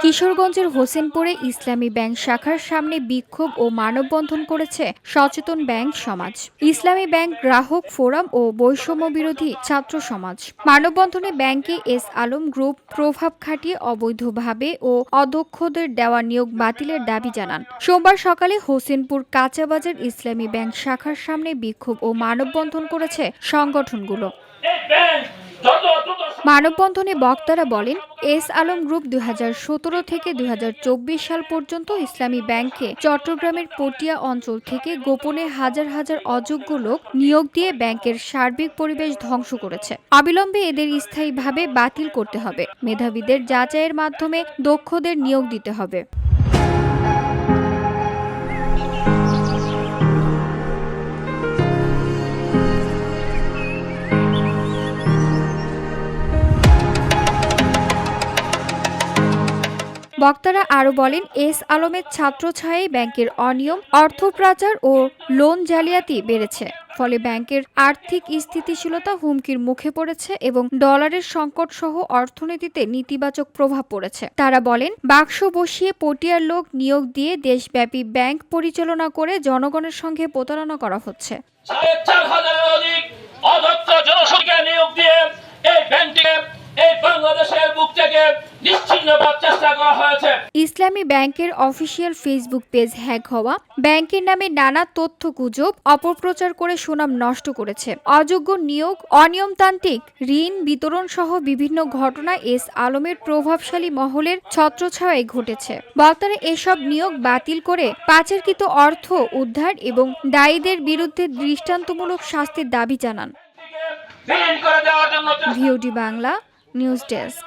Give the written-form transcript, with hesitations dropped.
কিশোরগঞ্জের হোসেনপুরে ইসলামী ব্যাংক শাখার সামনে বিক্ষোভ ও মানববন্ধন করেছে সচেতন ব্যাংক সমাজ, ইসলামী ব্যাংক গ্রাহক ফোরাম ও বৈষম্য বিরোধী ছাত্র সমাজ। মানববন্ধনে ব্যাংকে এস আলম গ্রুপ প্রভাব খাটিয়ে অবৈধভাবে ও অদক্ষদের দেওয়া নিয়োগ বাতিলের দাবি জানান। সোমবার সকালে হোসেনপুর কাঁচাবাজার ইসলামী ব্যাংক শাখার সামনে বিক্ষোভ ও মানববন্ধন করেছে সংগঠনগুলো। মানববন্ধনে বক্তারা বলেন, এস আলম গ্রুপ 2017 থেকে 2024 সাল পর্যন্ত ইসলামী ব্যাংকে চট্টগ্রামের পটিয়া অঞ্চল থেকে গোপনে হাজার হাজার অযোগ্য লোক নিয়োগ দিয়ে ব্যাংকের সার্বিক পরিবেশ ধ্বংস করেছে। অবিলম্বে এদের স্থায়ীভাবে বাতিল করতে হবে। মেধাবীদের যাচাইয়ের মাধ্যমে দক্ষদের নিয়োগ দিতে হবে। বক্তারা আরও বলেন, এস আলমের ছাত্রছায়ায় ব্যাংকের অনিয়ম, অর্থ পাচার ও লোন জালিয়াতি বেড়েছে। ফলে ব্যাংকের আর্থিক স্থিতিশীলতা হুমকির মুখে পড়েছে এবং ডলারের সংকট সহ অর্থনীতিতে নেতিবাচক প্রভাব পড়েছে। তারা বলেন, বাক্স বসিয়ে পটিয়ার লোক নিয়োগ দিয়ে দেশব্যাপী ব্যাংক পরিচালনা করে জনগণের সঙ্গে প্রতারণা করা হচ্ছে। ইসলামী ব্যাংকের অফিসিয়াল ফেসবুক পেজ হ্যাক হওয়া, ব্যাংকের নামে নানা তথ্য গুজব অপপ্রচার করে সুনাম নষ্ট করেছে। অযোগ্য নিয়োগ, অনিয়মতান্ত্রিক ঋণ বিতরণ সহ বিভিন্ন ঘটনা এস আলমের প্রভাবশালী মহলের ছত্রছায়ায় ঘটেছে। বক্তারা এসব নিয়োগ বাতিল করে পাচারকৃত অর্থ উদ্ধার এবং দায়ীদের বিরুদ্ধে দৃষ্টান্তমূলক শাস্তির দাবি জানান। VOD Bangla news desk.